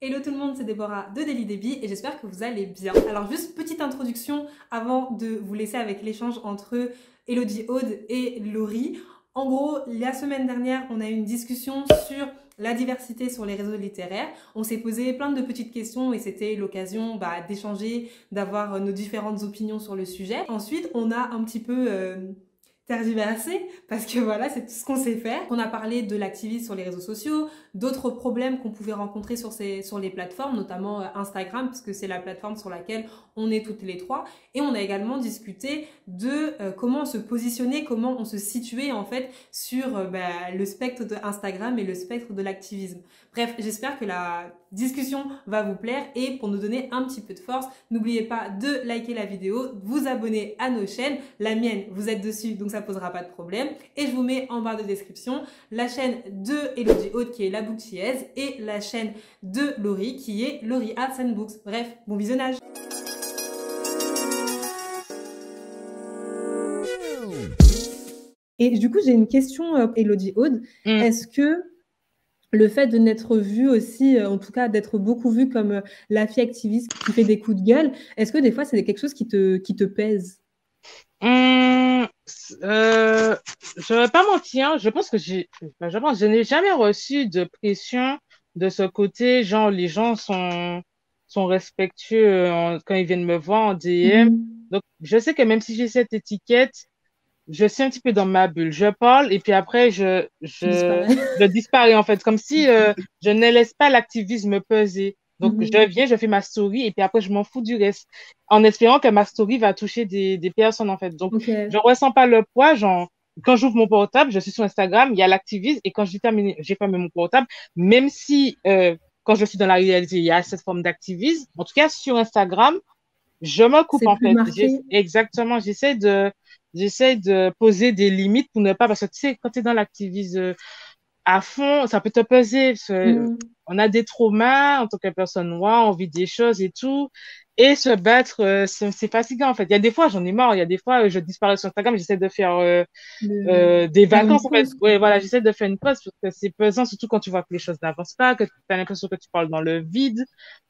Hello tout le monde, c'est Déborah de Daily Debbie et j'espère que vous allez bien. Alors juste petite introduction avant de vous laisser avec l'échange entre Elodie Aude et Laurie. En gros, la semaine dernière, on a eu une discussion sur la diversité sur les réseaux littéraires. On s'est posé plein de petites questions et c'était l'occasion d'échanger, d'avoir nos différentes opinions sur le sujet. Ensuite, on a un petit peu tergiversé parce que voilà, c'est tout ce qu'on sait faire. On a parlé de l'activisme sur les réseaux sociaux, d'autres problèmes qu'on pouvait rencontrer sur les plateformes, notamment Instagram, parce que c'est la plateforme sur laquelle on est toutes les trois. Et on a également discuté de comment se positionner, comment on se situait en fait sur le spectre de Instagram et le spectre de l'activisme. Bref, j'espère que la discussion va vous plaire et pour nous donner un petit peu de force, n'oubliez pas de liker la vidéo, vous abonner à nos chaînes. La mienne, vous êtes dessus, donc ça posera pas de problème. Et je vous mets en barre de description la chaîne de Elodie Aude qui est La Bouchiaise et la chaîne de Laurie qui est Laurie Arts and Books. Bref, bon visionnage. Et du coup, j'ai une question, Elodie Aude. Est-ce que le fait de n'être vue aussi, en tout cas d'être beaucoup vue comme la fille activiste qui fait des coups de gueule, est-ce que des fois c'est quelque chose qui te pèse? Je vais pas mentir, je pense que je n'ai jamais reçu de pression de ce côté, genre les gens sont respectueux quand ils viennent me voir en DM. Donc je sais que même si j'ai cette étiquette, je suis un petit peu dans ma bulle. Je parle et puis après je disparais en fait, comme si je ne laisse pas l'activisme peser. Donc je viens, je fais ma story et puis après je m'en fous du reste, en espérant que ma story va toucher des personnes en fait. Donc je ressens pas le poids. Genre quand j'ouvre mon portable, je suis sur Instagram, il y a l'activisme et quand j'ai fermé mon portable, même si quand je suis dans la réalité, il y a cette forme d'activisme. En tout cas sur Instagram, je me coupe C'est en plus fait. marqué. Exactement. J'essaie de poser des limites pour ne pas, parce que tu sais, quand tu es dans l'activisme à fond, ça peut te peser. On a des traumas en tant que personne noire, on vit des choses et tout. Et se battre, c'est fatigant en fait. Il y a des fois, j'en ai marre. Il y a des fois, je disparais sur Instagram, j'essaie de faire des Faire une vacances en fait. pause, Ouais, quoi. voilà, j'essaie de faire une pause parce que c'est pesant, surtout quand tu vois que les choses n'avancent pas, que tu as l'impression que tu parles dans le vide.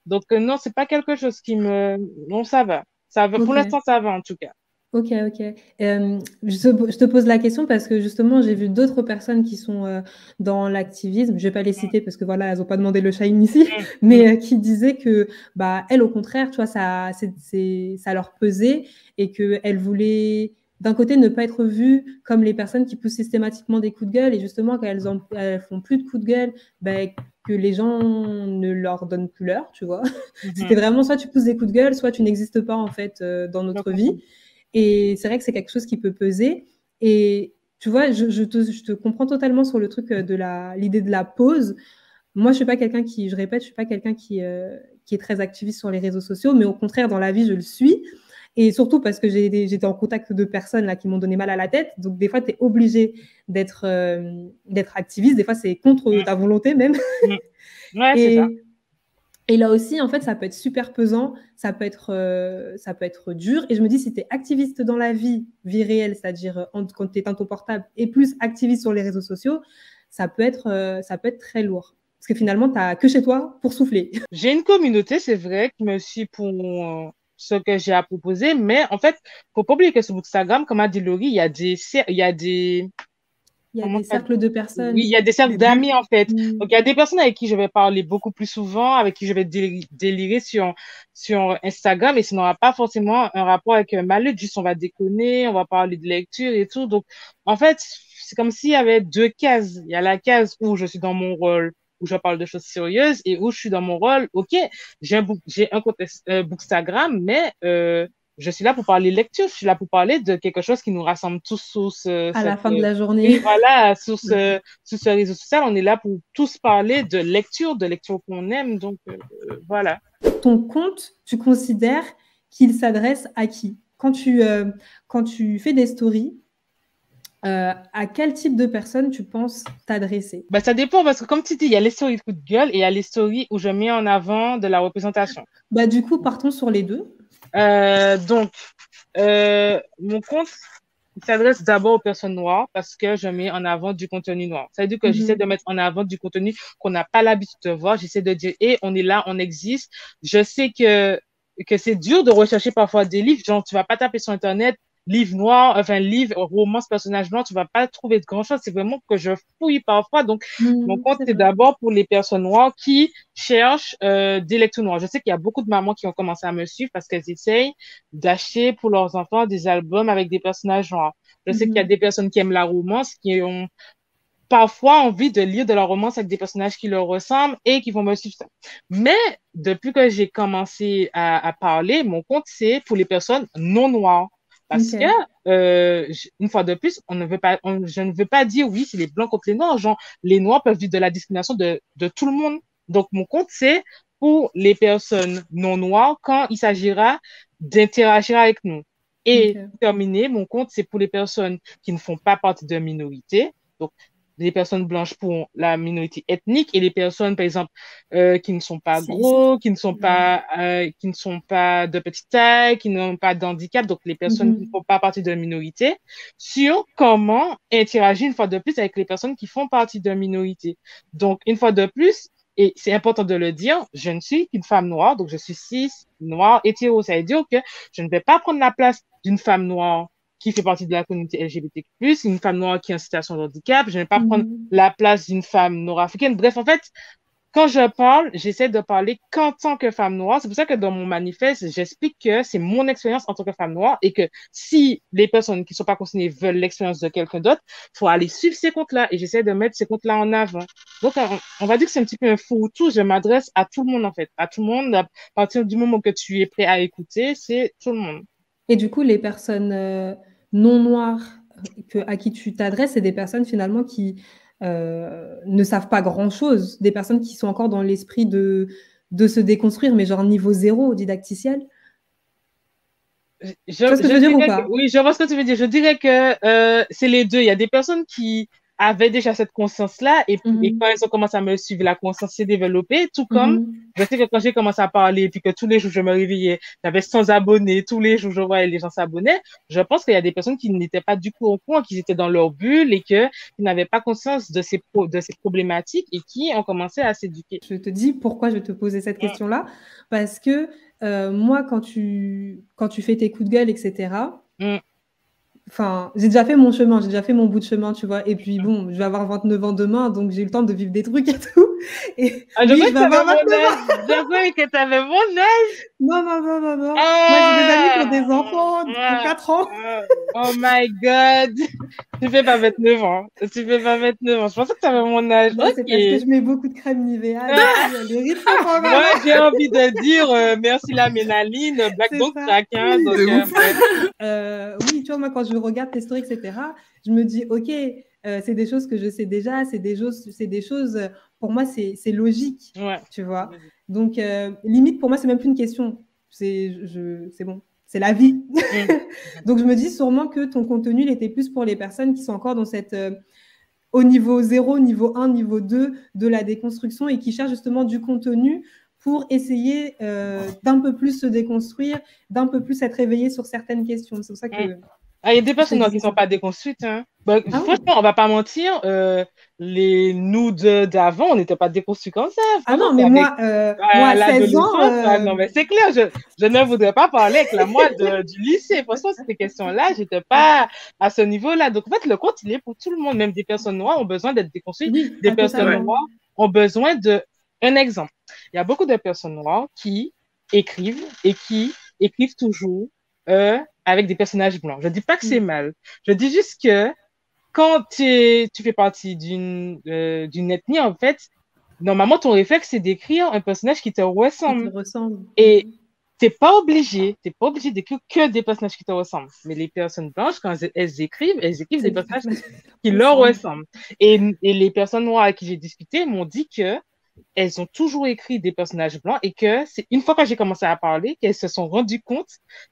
Donc non, c'est pas quelque chose qui me... Non, ça va. Ça va. Pour Ok. l'instant, ça va en tout cas. Ok, ok. Je te pose la question parce que justement, j'ai vu d'autres personnes qui sont dans l'activisme. Je vais pas les citer parce que voilà, elles ont pas demandé le shine ici, mais qui disaient que elles, au contraire, tu vois, ça leur pesait et que elles voulaient d'un côté ne pas être vues comme les personnes qui poussent systématiquement des coups de gueule et justement quand elles font plus de coups de gueule, que les gens ne leur donnent plus l'heure, tu vois. C'était vraiment soit tu pousses des coups de gueule, soit tu n'existes pas en fait dans notre vie. Et c'est vrai que c'est quelque chose qui peut peser. Et tu vois, je te comprends totalement sur le truc de l'idée de la pause. Moi, je répète, je suis pas quelqu'un qui est très activiste sur les réseaux sociaux, mais au contraire, dans la vie, je le suis. Et surtout parce que j'étais en contact de personnes là, qui m'ont donné mal à la tête. Donc, des fois, tu es obligé d'être activiste. Des fois, c'est contre ta volonté même. Ouais, c'est ça. Et là aussi, en fait, ça peut être super pesant, ça peut être dur. Et je me dis, si tu es activiste dans la vie réelle, c'est-à-dire quand tu es dans ton portable, et plus activiste sur les réseaux sociaux, ça peut être très lourd. Parce que finalement, tu n'as que chez toi pour souffler. J'ai une communauté, c'est vrai, qui me suit pour ce que j'ai à proposer, mais en fait, faut pas oublier que sur Instagram, comme a dit Laurie, il y a des, Il y a comment des ça, cercles de oui, il personnes, y a des cercles des bulles. d'amis, en fait. Donc, il y a des personnes avec qui je vais parler beaucoup plus souvent, avec qui je vais délirer sur Instagram, et ça n'aura pas forcément un rapport avec ma lutte, juste on va déconner, on va parler de lecture et tout. Donc, en fait, c'est comme s'il y avait deux cases. Il y a la case où je suis dans mon rôle, où je parle de choses sérieuses, et où je suis dans mon rôle, ok, j'ai un compte Bookstagram, mais je suis là pour parler lecture, je suis là pour parler de quelque chose qui nous rassemble tous sous À la cette... fin de la oui, journée. voilà, sur ce réseau social, on est là pour tous parler de lecture qu'on aime, donc voilà. Ton compte, tu considères qu'il s'adresse à qui? Quand tu fais des stories, à quel type de personne tu penses t'adresser? Bah, ça dépend parce que comme tu dis, il y a les stories de coup de gueule et il y a les stories où je mets en avant de la représentation. Du coup, partons sur les deux. Donc, mon compte, s'adresse d'abord aux personnes noires parce que je mets en avant du contenu noir. Ça veut dire que j'essaie de mettre en avant du contenu qu'on n'a pas l'habitude de voir. J'essaie de dire, hé, on est là, on existe. Je sais que c'est dur de rechercher parfois des livres. Genre, tu vas pas taper sur Internet, livre noir, enfin, livre, romance, personnage noir, tu vas pas trouver de grand-chose. C'est vraiment que je fouille parfois. Donc, mon compte, C'est c'est vrai. d'abord pour les personnes noires qui cherchent des lectures noires. Je sais qu'il y a beaucoup de mamans qui ont commencé à me suivre parce qu'elles essayent d'acheter pour leurs enfants des albums avec des personnages noirs. Je sais qu'il y a des personnes qui aiment la romance, qui ont parfois envie de lire de la romance avec des personnages qui leur ressemblent et qui vont me suivre ça. Mais depuis que j'ai commencé à parler, mon compte, c'est pour les personnes non noires. Parce que, Ok. une fois de plus, je ne veux pas dire oui, c'est les blancs contre les noirs. Genre, les noirs peuvent vivre de la discrimination de tout le monde. Donc, mon compte, c'est pour les personnes non noires quand il s'agira d'interagir avec nous. Et Ok. pour terminer, mon compte, c'est pour les personnes qui ne font pas partie de minorité. Donc, les personnes blanches pour la minorité ethnique et les personnes, par exemple, qui ne sont pas Cis. gros, Ouais. qui ne sont pas de petite taille, qui n'ont pas d'handicap, donc les personnes qui ne Mhm. font pas partie de la minorité, sur comment interagir une fois de plus avec les personnes qui font partie de la minorité. Donc, une fois de plus, et c'est important de le dire, je ne suis qu'une femme noire, donc je suis cis, noire, hétéro. Ça veut dire que je ne vais pas prendre la place d'une femme noire qui fait partie de la communauté LGBTQ+, une femme noire qui est en situation de handicap. Je ne vais pas prendre Mhm. la place d'une femme nord-africaine. Bref, en fait, quand je parle, j'essaie de parler qu'en tant que femme noire. C'est pour ça que dans mon manifeste, j'explique que c'est mon expérience en tant que femme noire et que si les personnes qui ne sont pas concernées veulent l'expérience de quelqu'un d'autre, il faut aller suivre ces comptes-là et j'essaie de mettre ces comptes-là en avant. Donc, on va dire que c'est un petit peu un fourre-tout. Je m'adresse à tout le monde, en fait. À tout le monde, à partir du moment que tu es prêt à écouter, c'est tout le monde. Et du coup, les personnes non noires à qui tu t'adresses, c'est des personnes finalement qui ne savent pas grand-chose, des personnes qui sont encore dans l'esprit de se déconstruire, mais genre niveau zéro didacticiel. Tu vois ce que je Je veux dire ou dirais que, pas? oui, je vois ce que tu veux dire. Je dirais que c'est les deux. Il y a des personnes qui avaient déjà cette conscience-là et quand Mhm. elles ont commencé à me suivre, la conscience s'est développée, tout comme Mhm. je sais que quand j'ai commencé à parler et puis que tous les jours je me réveillais, j'avais 100 abonnés, tous les jours je voyais les gens s'abonner, je pense qu'il y a des personnes qui n'étaient pas du tout au courant, qui étaient dans leur bulle et qui n'avaient pas conscience de ces problématiques et qui ont commencé à s'éduquer. Je te dis pourquoi je te posais cette question-là. Parce que moi, quand tu fais tes coups de gueule, etc., Mm, enfin, j'ai déjà fait mon chemin, j'ai déjà fait mon bout de chemin, tu vois. Et puis bon, je vais avoir 29 ans demain, donc j'ai eu le temps de vivre des trucs et tout. Et ah, je oui, croyais je que vais tu avais avoir mon 29 âge. ans. Je croyais que tu avais mon âge. Non, non, non, non, non. Moi, j'ai des amis qui ont des Ah, enfants, qui ont 4 ans. oh my God. Tu fais pas 29 ans. Tu fais pas 29 ans. Je pensais que tu avais mon âge. Moi, c'est parce que Ok. je mets beaucoup de crème Nivea et Ah, puis les rides sont pas mal, moi, hein. j'ai envie de dire merci la ménaline, Black C'est Don't ça. Crack, hein, donc De ouf. bref. Oui, tu vois, moi, quand je regarde tes stories, etc., je me dis, OK, c'est des choses que je sais déjà, c'est des choses pour moi, c'est logique, Ouais. tu vois. Donc, limite, pour moi, c'est même plus une question. C'est bon, c'est la vie. Mm. Donc, je me dis sûrement que ton contenu, il était plus pour les personnes qui sont encore dans cette, au niveau 0, niveau 1, niveau 2 de la déconstruction et qui cherchent justement du contenu pour essayer d'un peu plus se déconstruire, d'un peu plus être éveillé sur certaines questions. C'est pour ça Mm. que Ah, il y a des je te personnes qui disais ne sont ça. pas déconstruites, hein. Bah, Ah ouais. franchement, on va pas mentir, nous d'avant, on n'était pas déconstruits comme ça. Ah Franchement, non, c'est mais avec moi à 16 ans, l'adolescence. Ah, non, mais c'est clair, je ne voudrais pas parler avec la moi du lycée. Franchement, ces questions-là, j'étais pas à ce niveau-là. Donc, en fait, le compte, il est pour tout le monde. Même des personnes noires ont besoin d'être déconstruites. oui, Des ah, personnes Ouais. totalement. noires ont besoin de... Un exemple. Il y a beaucoup de personnes noires qui écrivent et qui écrivent toujours avec des personnages blancs. Je dis pas que c'est Mm. mal. Je dis juste que quand tu fais partie d'une ethnie, en fait, normalement, ton réflexe, c'est d'écrire un personnage qui te Qui te ressemble. ressemble. Et t'es pas obligé d'écrire que des personnages qui te ressemblent. Mais les personnes blanches, quand elles écrivent C'est des des personnages personnages qui qui leur ressemblent. ressemblent. Et les personnes noires avec qui j'ai discuté m'ont dit que elles ont toujours écrit des personnages blancs et que c'est une fois que j'ai commencé à parler qu'elles se sont rendues compte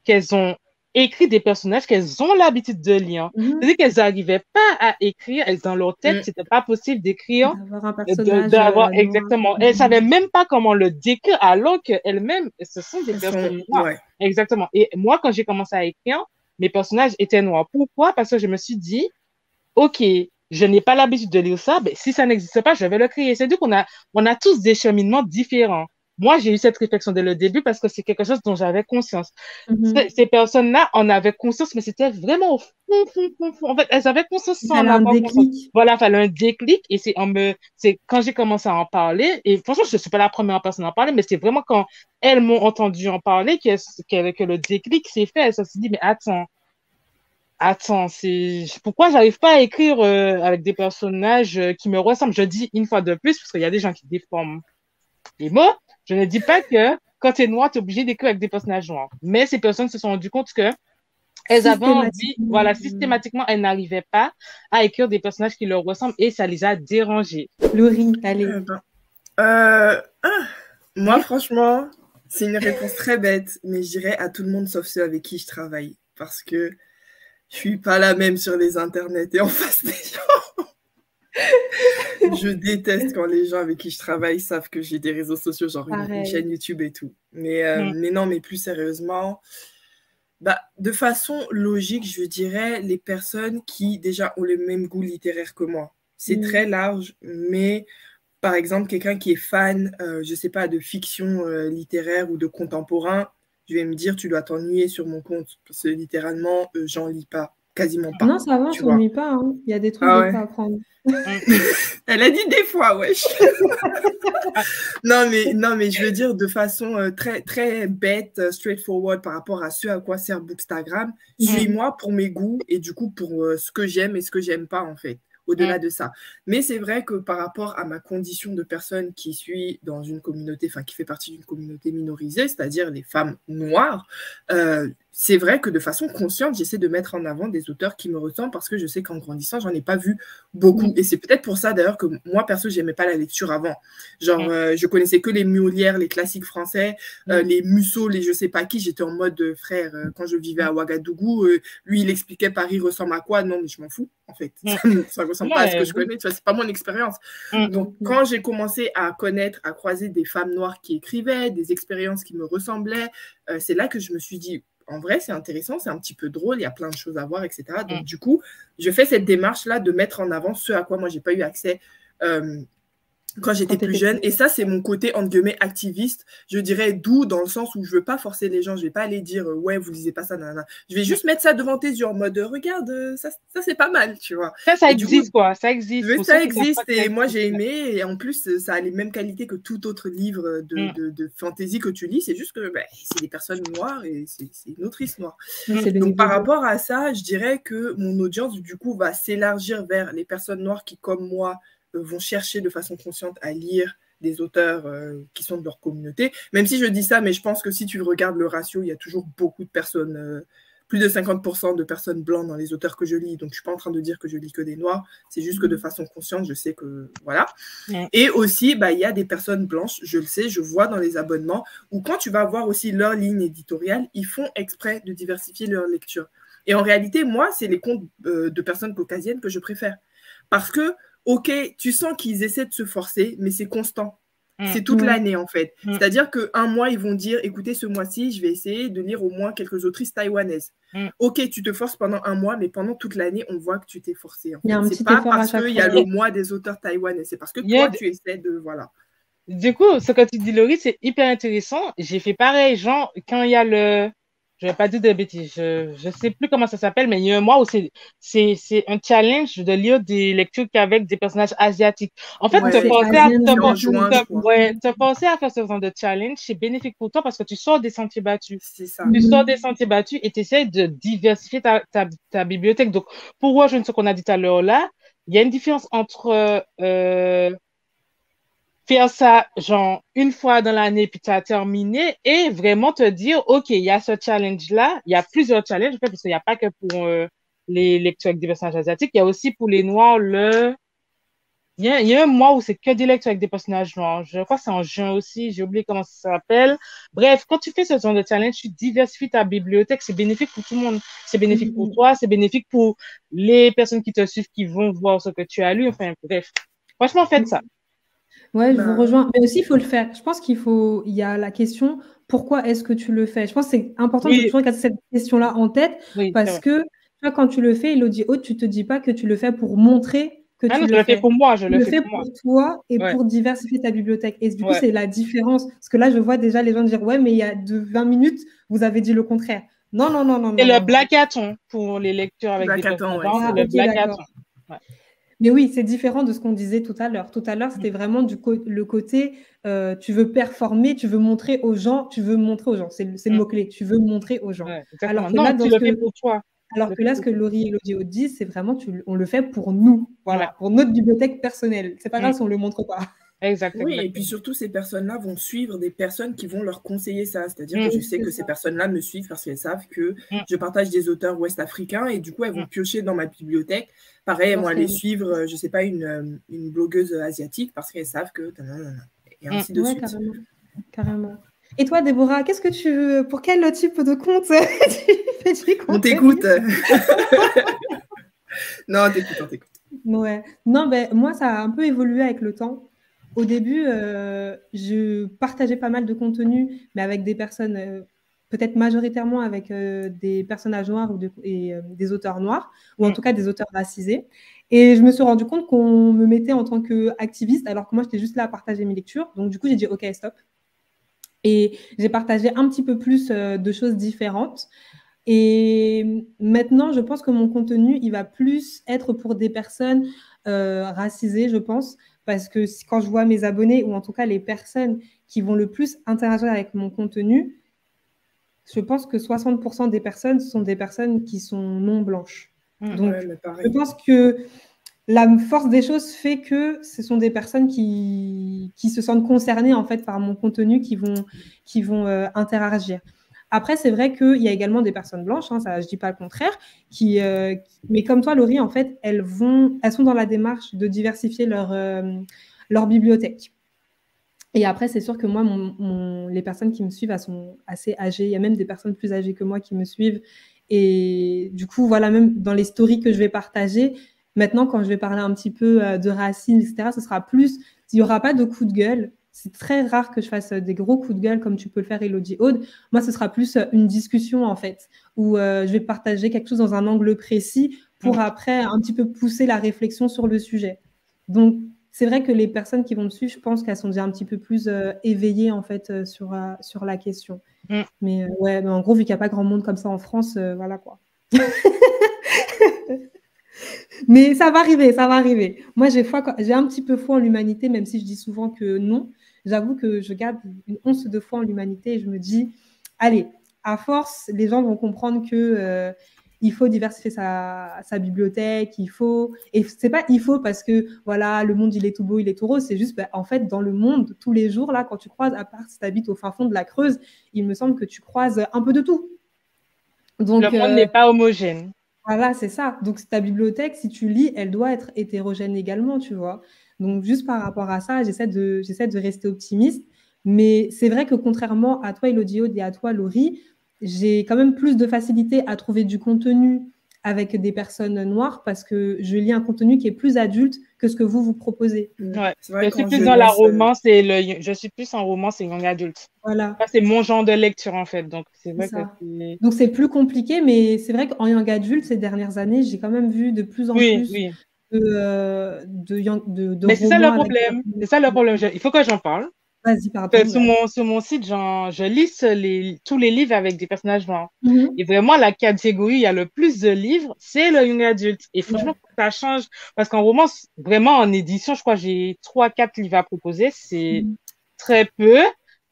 qu'elles ont écrit des personnages qu'elles ont l'habitude de lire. Mhm. C'est-à-dire qu'elles n'arrivaient pas à écrire, dans leur tête, Mm. c'était pas possible d'écrire, D'avoir un personnage d'avoir noir. exactement. Elles Mhm. savaient même pas comment le décrire alors qu'elles-mêmes, ce sont des Elles sont... personnes noires. Ouais. Exactement. Et moi, quand j'ai commencé à écrire, mes personnages étaient noirs. Pourquoi? Parce que je me suis dit, OK, je n'ai pas l'habitude de lire ça, ben, si ça n'existe pas, je vais le créer. C'est-à-dire on a tous des cheminements différents. Moi, j'ai eu cette réflexion dès le début parce que c'est quelque chose dont j'avais conscience. Ces personnes-là en avaient conscience, mais c'était vraiment au fond, fond, fond, fond. En fait, elles avaient conscience Il sans en fallait un avoir conscience. déclic. Voilà, il fallait un déclic et c'est quand j'ai commencé à en parler, et franchement, je ne suis pas la première personne à en parler, mais c'est vraiment quand elles m'ont entendu en parler que le déclic s'est fait. Elles se sont dit, mais attends, pourquoi j'arrive pas à écrire avec des personnages qui me ressemblent? Je dis une fois de plus, parce qu'il y a des gens qui déforment les mots. Je ne dis pas que quand tu es noir, tu es obligé d'écrire avec des personnages noirs. Mais ces personnes se sont rendues compte que elles avaient envie, voilà, systématiquement, elles n'arrivaient pas à écrire des personnages qui leur ressemblent et ça les a dérangées. Laurie, allez. Moi, franchement, c'est une réponse très bête, mais je dirais à tout le monde sauf ceux avec qui je travaille. Parce que je suis pas la même sur les internets et en face des gens. Je déteste quand les gens avec qui je travaille savent que j'ai des réseaux sociaux, genre une chaîne YouTube et tout. Mais non, mais plus sérieusement, de façon logique, je dirais les personnes qui déjà ont le même goût littéraire que moi. C'est très large, mais par exemple, quelqu'un qui est fan, je sais pas, de fiction littéraire ou de contemporain, je vais me dire, tu dois t'ennuyer sur mon compte. Parce que littéralement, j'en lis pas, quasiment pas. Non, ça va, je t'ennuie pas. Hein. Il y a des trucs des fois à apprendre. Elle a dit des fois, wesh. non, mais je veux dire de façon très, très bête, straightforward par rapport à ce à quoi sert Bookstagram. Suis-moi pour mes goûts et du coup pour ce que j'aime et ce que j'aime pas, en fait. Au-delà de ça. Mais c'est vrai que par rapport à ma condition de personne qui suis dans une communauté, enfin qui fait partie d'une communauté minorisée, c'est-à-dire les femmes noires, c'est vrai que de façon consciente, j'essaie de mettre en avant des auteurs qui me ressemblent parce que je sais qu'en grandissant, j'en ai pas vu beaucoup. Et c'est peut-être pour ça d'ailleurs que moi, perso, j'aimais pas la lecture avant. Genre, je connaissais que les Molières, les classiques français, les Musso, les je sais pas qui. J'étais en mode, frère, quand je vivais à Ouagadougou, lui, il expliquait Paris ressemble à quoi. Non, mais je m'en fous, en fait. Ça ressemble pas à ce que je connais. Tu vois, c'est pas mon expérience. Donc, quand j'ai commencé à connaître, à croiser des femmes noires qui écrivaient, des expériences qui me ressemblaient, c'est là que je me suis dit, en vrai, c'est intéressant, c'est un petit peu drôle, il y a plein de choses à voir, etc. Donc, du coup, je fais cette démarche-là de mettre en avant ce à quoi moi, j'ai pas eu accès quand j'étais plus jeune. Et ça, c'est mon côté, entre guillemets, activiste. Je dirais doux dans le sens où je veux pas forcer les gens. Je vais pas aller dire, ouais, vous lisez pas ça, nanana. Je vais juste mettre ça devant tes yeux en mode, regarde, ça c'est pas mal, tu vois. Ça existe, quoi. Ça existe. Ça existe. Et moi, j'ai aimé. Et en plus, ça a les mêmes qualités que tout autre livre de fantasy que tu lis. C'est juste que c'est des personnes noires et c'est une autrice noire. Donc, par rapport à ça, je dirais que mon audience, du coup, va s'élargir vers les personnes noires qui, comme moi, vont chercher de façon consciente à lire des auteurs qui sont de leur communauté. Même si je dis ça, mais je pense que si tu regardes le ratio, il y a toujours beaucoup de personnes, plus de 50% de personnes blanches dans les auteurs que je lis. Donc, je ne suis pas en train de dire que je lis que des noirs. C'est juste que de façon consciente, je sais que... Voilà. Et aussi, il y a des personnes blanches, je le sais, je vois dans les abonnements, où quand tu vas voir aussi leur ligne éditoriale, ils font exprès de diversifier leur lecture. Et en réalité, moi, c'est les comptes de personnes caucasiennes que je préfère. Parce que ok, tu sens qu'ils essaient de se forcer, mais c'est constant. C'est toute l'année, en fait. C'est-à-dire qu'un mois, ils vont dire, écoutez, ce mois-ci, je vais essayer de lire au moins quelques autrices taïwanaises. Ok, tu te forces pendant un mois, mais pendant toute l'année, on voit que tu t'es forcé. C'est pas parce qu'il y a le mois des auteurs taïwanais, c'est parce que toi, tu essaies de... Voilà. Du coup, ce que tu dis, Laurie, c'est hyper intéressant. J'ai fait pareil, genre, quand il y a le... Je vais pas dire de bêtises, je sais plus comment ça s'appelle, mais il y a un mois où c'est un challenge de lire des lectures qu'avec des personnages asiatiques. En fait, te forcer à faire ce genre de challenge, c'est bénéfique pour toi parce que tu sors des sentiers battus. C'est ça. Tu sors des sentiers battus et tu essaies de diversifier ta bibliothèque. Donc, pour rejoindre ce qu'on a dit tout à l'heure là, il y a une différence entre faire ça genre une fois dans l'année puis tu as terminé et vraiment te dire ok, il y a ce challenge là, il y a plusieurs challenges en fait, parce qu'il n'y a pas que pour les lectures avec des personnages asiatiques, il y a aussi pour les noirs il y a un mois où c'est que des lectures avec des personnages noirs, je crois que c'est en juin aussi, j'ai oublié comment ça s'appelle. Bref, quand tu fais ce genre de challenge, tu diversifies ta bibliothèque, c'est bénéfique pour tout le monde, c'est bénéfique pour toi, c'est bénéfique pour les personnes qui te suivent, qui vont voir ce que tu as lu, enfin bref, franchement faites ça. Ouais, je vous Bah, rejoins. Mais aussi, il faut le faire. Je pense il y a la question, pourquoi est-ce que tu le fais? Je pense que c'est important de Oui, toujours garder cette question-là en tête oui, c'est parce vrai. que, tu vois, quand tu le fais, Elodie Haute, tu te dis pas que tu le fais pour montrer que Ah tu non, je le le fais fais. pour moi, je Tu le le fais fais pour moi. pour toi et Ouais, pour diversifier ta bibliothèque. Et du coup, ouais. c'est la différence. Parce que là, je vois déjà les gens dire, ouais, mais il y a de 20 minutes, vous avez dit le contraire. Non, non, non, non, C'est non, le non, non. blackathon pour les lecteurs avec des Black Attends, personnes ouais, blanches, c'est c'est Ah, le ok, blackathon. d'accord. Ouais. Mais oui, c'est différent de ce qu'on disait tout à l'heure. Tout à l'heure, Mm, c'était vraiment le côté, tu veux performer, tu veux montrer aux gens, c'est le mm, mot-clé, tu veux montrer aux gens. ouais, Alors exactement. que là, Non, tu le fais pour toi. Tu le fais ce pour que toi. Laurie et Elodie disent, c'est vraiment, on le fait pour nous, Ouais. voilà, pour notre bibliothèque personnelle. C'est pas Mm, grave si on le montre pas. exact, Oui, et puis exactement. surtout, ces personnes-là vont suivre des personnes qui vont leur conseiller ça. C'est-à-dire que Mm, je Oui, sais c'est que ça. ces personnes-là me suivent parce qu'elles savent que mm, je partage des auteurs ouest-africains et du coup, elles vont mm, piocher dans ma bibliothèque. Pareil, elles vont aller Lorsqu'elle... suivre, je sais pas, une blogueuse asiatique parce qu'elles savent que... Et mm. ainsi de Ouais, suite. carrément, carrément. Et toi, Déborah, pour quel type de compte tu fais du On contenu? t'écoute. Non, t'écoutes, on t'écoute. Ouais. Non, ben, moi, ça a un peu évolué avec le temps. Au début, je partageais pas mal de contenu, mais avec des personnes, peut-être majoritairement avec des personnages noirs et des auteurs noirs, ou en Mm. tout cas des auteurs racisés. Et je me suis rendu compte qu'on me mettait en tant qu'activiste, alors que moi, j'étais juste là à partager mes lectures. Donc, du coup, j'ai dit, OK, stop. Et j'ai partagé un petit peu plus de choses différentes. Et maintenant, je pense que mon contenu, il va plus être pour des personnes racisées, je pense, parce que quand je vois mes abonnés, ou en tout cas les personnes qui vont le plus interagir avec mon contenu, je pense que 60% des personnes sont des personnes qui sont non blanches. Mm. Ouais, Donc, mais je pareil. pense que la force des choses fait que ce sont des personnes qui se sentent concernées en fait par mon contenu, qui vont interagir. Après, c'est vrai qu'il y a également des personnes blanches, hein, ça, je dis pas le contraire, mais comme toi, Laurie, en fait, elles sont dans la démarche de diversifier leur bibliothèque. Et après, c'est sûr que moi, les personnes qui me suivent, elles sont assez âgées. Il y a même des personnes plus âgées que moi qui me suivent. Et du coup, voilà, même dans les stories que je vais partager, maintenant, quand je vais parler un petit peu de racines, etc., ce sera plus, il n'y aura pas de coup de gueule. C'est très rare que je fasse des gros coups de gueule comme tu peux le faire, Elodie Aude. Moi, ce sera plus une discussion, en fait, où je vais partager quelque chose dans un angle précis pour Mm. après un petit peu pousser la réflexion sur le sujet. Donc, c'est vrai que les personnes qui vont me suivre, je pense qu'elles sont déjà un petit peu plus éveillées en fait sur la question. Mm. Mais ouais, mais en gros, vu qu'il n'y a pas grand monde comme ça en France, voilà quoi. Mais ça va arriver, ça va arriver. Moi, j'ai un petit peu foi en l'humanité, même si je dis souvent que non. J'avoue que je garde une once de foi en l'humanité et je me dis, allez, à force, les gens vont comprendre que il faut diversifier sa bibliothèque, et c'est pas il faut parce que voilà, le monde il est tout beau, il est tout rose, c'est juste, bah, en fait, dans le monde, tous les jours, là, quand tu croises, à part si tu habites au fin fond de la Creuse, il me semble que tu croises un peu de tout. Le Donc, monde n'est pas homogène. voilà, c'est ça. Donc, ta bibliothèque, si tu lis, elle doit être hétérogène également, tu vois. Donc, juste par rapport à ça, j'essaie de rester optimiste. Mais c'est vrai que contrairement à toi, Elodie Aude, et à toi, Laurie, j'ai quand même plus de facilité à trouver du contenu avec des personnes noires parce que je lis un contenu qui est plus adulte que ce que vous proposez. Ouais. C'est vrai Je suis qu'en plus dans la jeunesse, romance je suis plus en romance et young adulte. Voilà, Ça, c'est mon genre de lecture, en fait. Donc, c'est c'est vrai que ça. c'est... Donc, c'est plus compliqué, mais c'est vrai qu'en young adulte, ces dernières années, j'ai quand même vu de plus en Oui, plus oui. de Mais c'est ça le romans avec. problème. C'est ça le problème. Il faut que j'en parle. Vas-y, pardon. Ouais. Sur mon site, je lis tous les livres avec des personnages noirs. Mhm. Et vraiment, la catégorie, il y a le plus de livres, c'est le young adulte. Et franchement, Ouais. ça change. Parce qu'en romance, vraiment, en édition, je crois que j'ai 3, 4 livres à proposer. C'est Mhm. très peu.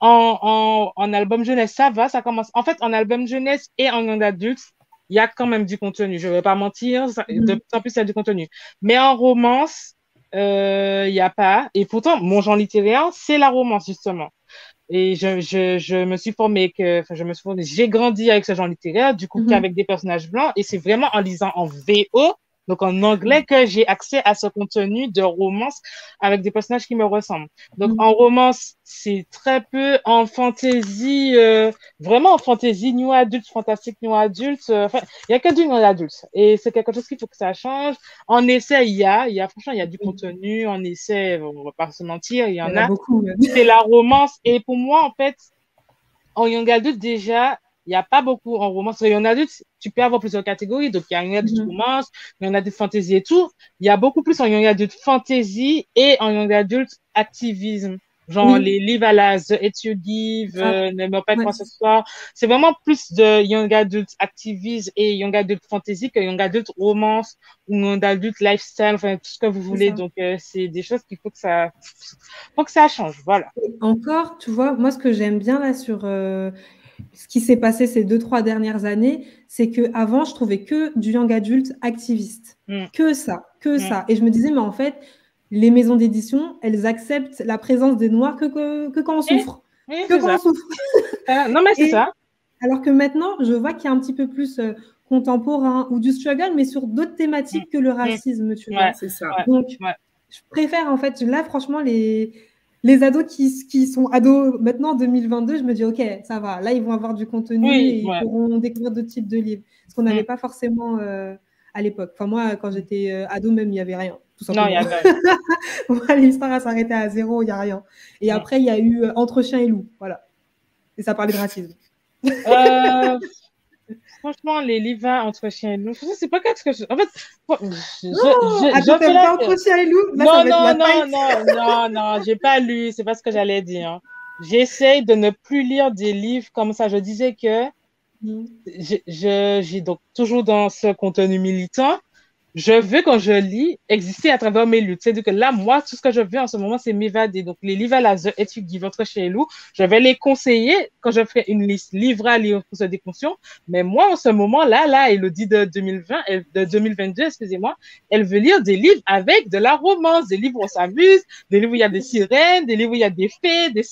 En album jeunesse, ça va, ça commence. En fait, en album jeunesse et en young adulte, il y a quand même du contenu. Je vais pas mentir, de Mhm. plus en plus, il y a du contenu. Mais en romance, il y a pas. Et pourtant, mon genre littéraire, c'est la romance, justement. Et je me suis formée j'ai grandi avec ce genre littéraire, du coup, Mhm. qu'avec des personnages blancs. Et c'est vraiment en lisant en VO donc en anglais, que j'ai accès à ce contenu de romance avec des personnages qui me ressemblent. Donc en romance, c'est très peu. En fantasy, vraiment en fantasy new adulte, fantastique new adulte, enfin, il y a que du new adulte. Et c'est quelque chose qu'il faut que ça change. En essai, franchement, il y a du contenu. En essai, on va pas se mentir, il y en a. Beaucoup. C'est la romance. Et pour moi, en fait, en young adulte, déjà, il n'y a pas beaucoup en romance. En young adulte, tu peux avoir plusieurs catégories. Donc, il y a young adulte romance, young adulte fantasy et tout. Il y a beaucoup plus en young adulte fantasy et en young adulte activisme. Genre les livres à la The It You Give, Ne meurs pas quoi ce soir. C'est vraiment plus de young adult activisme et young adult fantasy que young adult romance ou young adult lifestyle, enfin tout ce que vous voulez. Donc c'est des choses qu'il faut que ça change. Voilà. Et encore, tu vois, moi ce que j'aime bien là sur ce qui s'est passé ces 2-3 dernières années, c'est que avant je trouvais que du young adulte activiste, que ça. Et je me disais, mais en fait, les maisons d'édition, elles acceptent la présence des Noirs que quand on souffre. Que quand on souffre. Non, mais c'est ça. Alors que maintenant, je vois qu'il y a un petit peu plus contemporain ou du struggle, mais sur d'autres thématiques que le racisme, tu vois. C'est ça. Donc, je préfère, en fait, là, franchement, les ados qui sont ados maintenant en 2022, je me dis, OK, ça va. Là, ils vont avoir du contenu et ils pourront découvrir d'autres types de livres. Ce qu'on n'avait pas forcément à l'époque. Enfin, moi, quand j'étais ado, même, il n'y avait rien. Tout simplement. Non, il n'y avait rien. L'histoire a s'arrêté à 0, il n'y a rien. Et après, il y a eu Entre chiens et loups. Voilà. Et ça parlait de racisme. Franchement, les livres Entre chiens et loups, c'est pas quelque chose que je... En fait, je fais pas Entre chiens et loups. Là, non, j'ai pas lu, c'est pas ce que j'allais dire. J'essaye de ne plus lire des livres comme ça. Je disais que j'ai donc toujours dans ce contenu militant. Je veux, quand je lis, exister à travers mes luttes. C'est-à-dire que là, moi, tout ce que je veux en ce moment, c'est m'évader. Donc, les livres à la The It You Give Entre chiens et loups, je vais les conseiller quand je ferai une liste livre à lire pour se déconscient. Mais moi, en ce moment-là, Elodie de 2022, excusez-moi, elle veut lire des livres avec de la romance, des livres où on s'amuse, des livres où il y a des sirènes, des livres où il y a des fées, des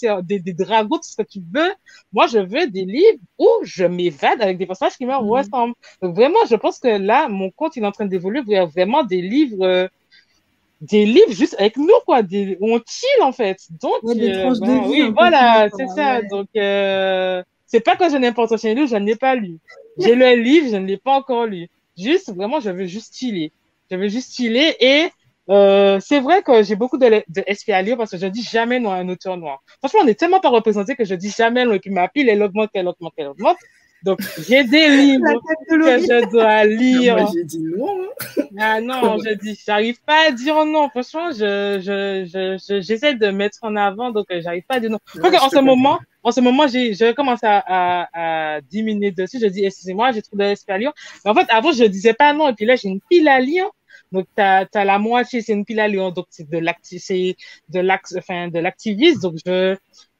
dragons, tout ce que tu veux. Moi, je veux des livres où je m'évade avec des personnages qui me ressemblent. Donc, vraiment, je pense que là, mon compte, il est en train d'évoluer vers vraiment des livres juste avec nous, quoi, où on chill, en fait. Donc, des tranches de vie. Oui, voilà, c'est ça. Ouais. Donc, c'est pas que je n'aime pas Entre chiens et loups, je ne l'ai pas lu. J'ai lu un livre, je ne l'ai pas encore lu. Juste, vraiment, je veux juste chiller. Et c'est vrai que j'ai beaucoup de SP à lire parce que je dis jamais non à un auteur noir. Franchement, on n'est tellement pas représenté que je dis jamais non et puis ma pile, elle augmente. Donc, j'ai des livres que je dois lire. Moi, j'ai dit non. Ah non, j'arrive pas à dire non. Franchement, j'essaie de mettre en avant, donc j'arrive pas à dire non. En ce moment, j'ai commencé à diminuer dessus. Je dis, excusez-moi, j'ai trop de SP à lire. Mais en fait, avant, je disais pas non. Et puis là, j'ai une pile à lire. Donc, t'as la moitié, c'est une pile à lire. Donc, c'est de l'activisme. Donc,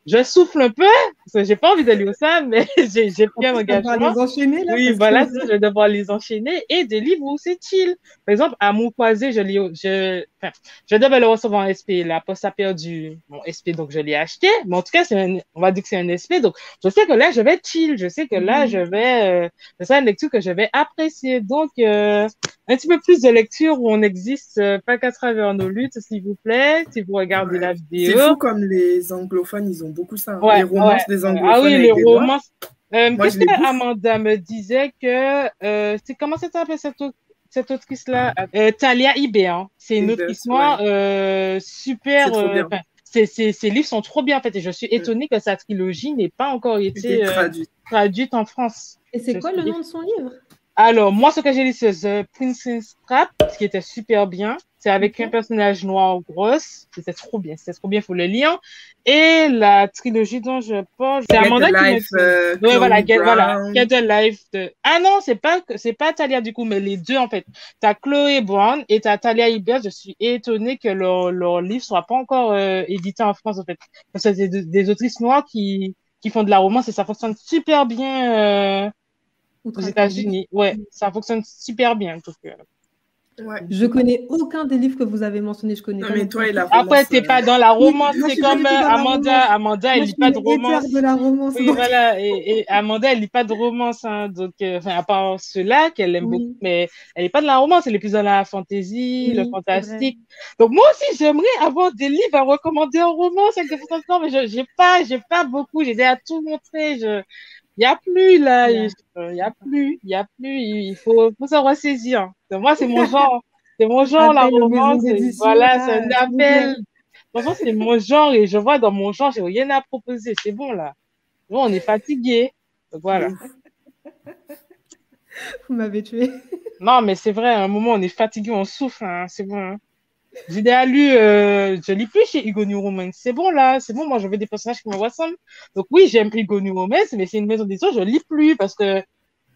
je souffle un peu, parce que j'ai pas envie de lire ça, mais j'ai bien l'engagement. On va les enchaîner, là. Oui, voilà, je vais devoir les enchaîner. Et des livres où c'est chill. Par exemple, à mon croisé, je devais le recevoir en SP. La poste a perdu mon SP, donc je l'ai acheté. Mais en tout cas, on va dire que c'est un SP. Donc, je sais que là, je vais chill. Je sais que là, c'est ça une lecture que je vais apprécier. Donc, un petit peu plus de lecture où on n'existe pas qu'à travers nos luttes, s'il vous plaît, si vous regardez la vidéo. C'est fou comme les anglophones, ils ont beaucoup ça. Les romances des anglophones. Ah oui, les romances. Qu'est-ce que Amanda me disait que comment ça s'appelle cette autrice-là? Talia Hibert. Hein. C'est une autrice noire super. Ses livres sont trop bien en fait, et je suis étonnée que sa trilogie n'ait pas encore été traduite en France. Et c'est quoi le nom de son livre? Alors, moi, ce que j'ai lu, c'est The Princess Trap, qui était super bien. C'est avec un personnage noir grosse. C'était trop bien, il faut le lire. Et la trilogie dont je parle, c'est Amanda qui m'a dit. Voilà, Get the Life de... Ah non, c'est pas Talia du coup, mais les deux en fait. T'as Chloé Brown et t'as Talia Hibert. Je suis étonnée que leur livre soit pas encore édité en France en fait. Parce que c'est des autrices noires qui font de la romance et ça fonctionne super bien aux États-Unis. Ouais, ça fonctionne super bien. Donc, Ouais. Je connais aucun des livres que vous avez mentionnés. Je connais Non, pas mais non toi plus. et la Après, romance. t'es pas dans la romance, moi, je c'est suis pas comme du tout dans la Amanda. romance. Amanda, elle Moi, je lit suis pas une de hater romance. de la romance. Oui, donc- voilà. Et Amanda, elle lit pas de romance, hein. Donc, enfin, à part ceux-là qu'elle aime beaucoup, Oui, mais elle est pas de la romance, elle est plus dans la fantasy, le oui, c'est vrai. fantastique. Donc, moi aussi, j'aimerais avoir des livres à recommander en romance avec des photos de corps, mais j'ai pas beaucoup. J'ai déjà tout montré. Il y a plus, là. Yeah. Il y a plus. Faut s'en ressaisir. Donc, moi, c'est mon genre. C'est mon genre, la Appel aux maisons romance. d'édition, Voilà, c'est là, un s'il vous plaît. appel. Franchement, c'est mon genre et je vois dans mon genre, j'ai rien à proposer. C'est bon, là. Bon, on est fatigué. Donc, voilà. Vous m'avez tué. Non, mais c'est vrai, à un moment, on est fatigué, on souffre, hein. C'est bon, hein. J'ai déjà lu, je lis plus chez Hugo New Romance. C'est bon, là. C'est bon, moi, je veux des personnages qui me ressemblent. Donc, oui, j'aime Hugo New Romance, mais c'est une maison d'édition, je lis plus parce que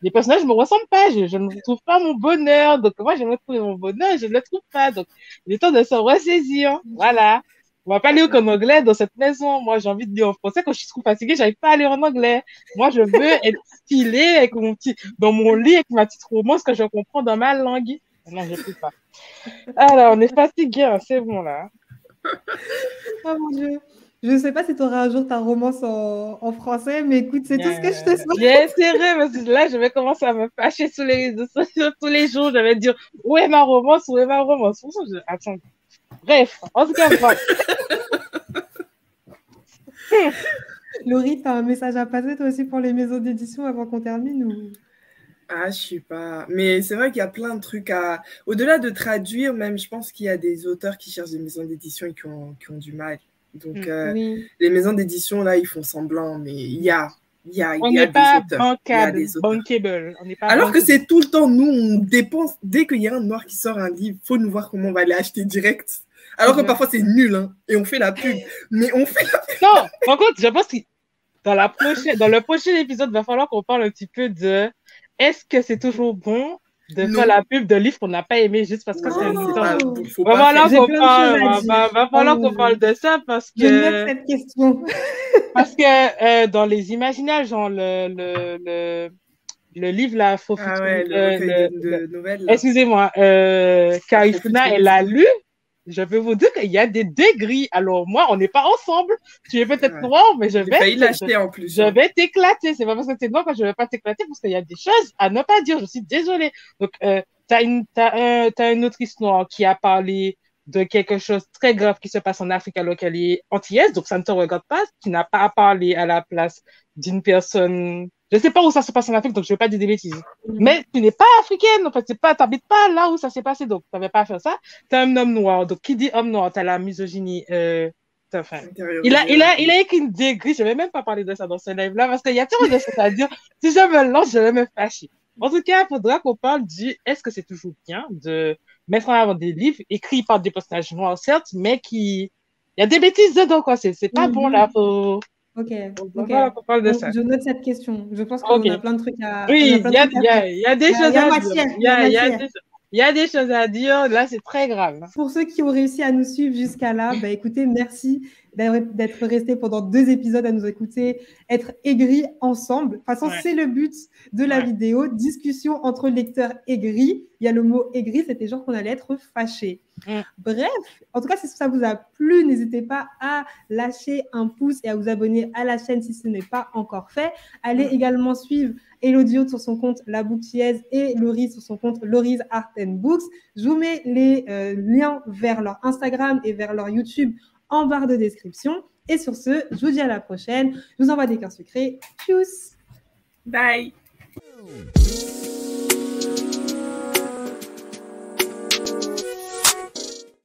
les personnages me ressemblent pas. Je ne trouve pas mon bonheur. Donc, moi, j'aimerais trouver mon bonheur, je ne le trouve pas. Donc, il est temps de se ressaisir. Voilà. On va pas lire qu'en anglais dans cette maison. Moi, j'ai envie de lire en français. Quand je suis trop fatiguée, j'arrive pas à lire en anglais. Moi, je veux être stylée avec mon petit, dans mon lit avec ma petite romance que je comprends dans ma langue. Non, je peux pas. Alors, on est fatigué, hein, c'est bon, là. Oh mon Dieu. Je ne sais pas si tu auras un jour ta romance en français, mais écoute, c'est tout ce que je te souhaite. J'ai intérêt, parce que là, je vais commencer à me fâcher sur les réseaux sociaux tous les jours. Je vais dire, où est ma romance? Où est ma romance? Pour ça, attends. Bref, en tout cas, voilà. Laurie, tu as un message à passer toi aussi pour les maisons d'édition avant qu'on termine ou... Ah, je sais pas. Mais c'est vrai qu'il y a plein de trucs à. Au-delà de traduire, même, je pense qu'il y a des auteurs qui cherchent des maisons d'édition et qui ont du mal. Donc, Oui. les maisons d'édition, là, ils font semblant, mais il On y a n'est des pas auteurs. Il y a bankable, des auteurs. bankable. On n'est pas Alors que bankable. c'est tout le temps, nous, on dépense. Dès qu'il y a un noir qui sort un livre, faut nous voir comment on va aller acheter direct. Alors que parfois, c'est nul, hein, et on fait la pub. Mais on fait la pub. Non, par contre, je pense que dans le prochain épisode, il va falloir qu'on parle un petit peu de est-ce que c'est toujours bon de faire la pub de livres qu'on n'a pas aimé juste parce que c'est un auteur. Va falloir qu'on parle de ça parce Je note que cette question. parce que dans les imaginaires, genre le livre là, faux Ah ouais, le recueil de nouvelles. Là. Excusez-moi, Carifuna, elle a lu. Je peux vous dire qu'il y a des degrés. Alors, moi, on n'est pas ensemble. Tu es peut-être noir, mais je vais. Failli l'acheter en plus. Je vais t'éclater. C'est pas parce que tu es noir que je vais pas t'éclater, parce qu'il y a des choses à ne pas dire. Je suis désolée. Donc, t'as une autrice noire qui a parlé de quelque chose de très grave qui se passe en Afrique alors qu'elle est antillaise, donc ça ne te regarde pas. Tu n'as pas à parler à la place d'une personne. Je sais pas où ça se passe en Afrique, donc je vais pas dire des bêtises. Mais tu n'es pas africaine, en fait, t'habites pas là où ça s'est passé, donc tu n'avais pas à faire ça. T'es un homme noir, donc qui dit homme noir, t'as la misogynie. Enfin, il a écrit une degré, je vais même pas parler de ça dans ce live-là, parce qu'il y a tellement de choses à dire. Si je me lance, je vais me fâcher. En tout cas, il faudra qu'on parle du est-ce que c'est toujours bien de mettre en avant des livres écrits par des personnages noirs, certes, mais qui. Il y a des bêtises dedans, quoi. C'est pas bon, là. Ok. On parle de ça. Je note cette question. Je pense qu'on a plein de trucs à. Oui, il y a des choses à dire. Il y a des choses à dire. Là, c'est très grave. Pour ceux qui ont réussi à nous suivre jusqu'à là, bah, écoutez, merci d'être restés pendant 2 épisodes à nous écouter, être aigris ensemble. De toute façon, c'est le but de la vidéo. Discussion entre lecteurs aigris. Il y a le mot aigri, c'était genre qu'on allait être fâchés. Bref, en tout cas, si ça vous a plu, n'hésitez pas à lâcher un pouce et à vous abonner à la chaîne si ce n'est pas encore fait. Allez également suivre Elodie Haute sur son compte La Bouquiaise et Laurie sur son compte Laurie's Art and Books. Je vous mets les liens vers leur Instagram et vers leur YouTube en barre de description. Et sur ce, je vous dis à la prochaine. Je vous envoie des cœurs sucrés. Tchuss. Bye.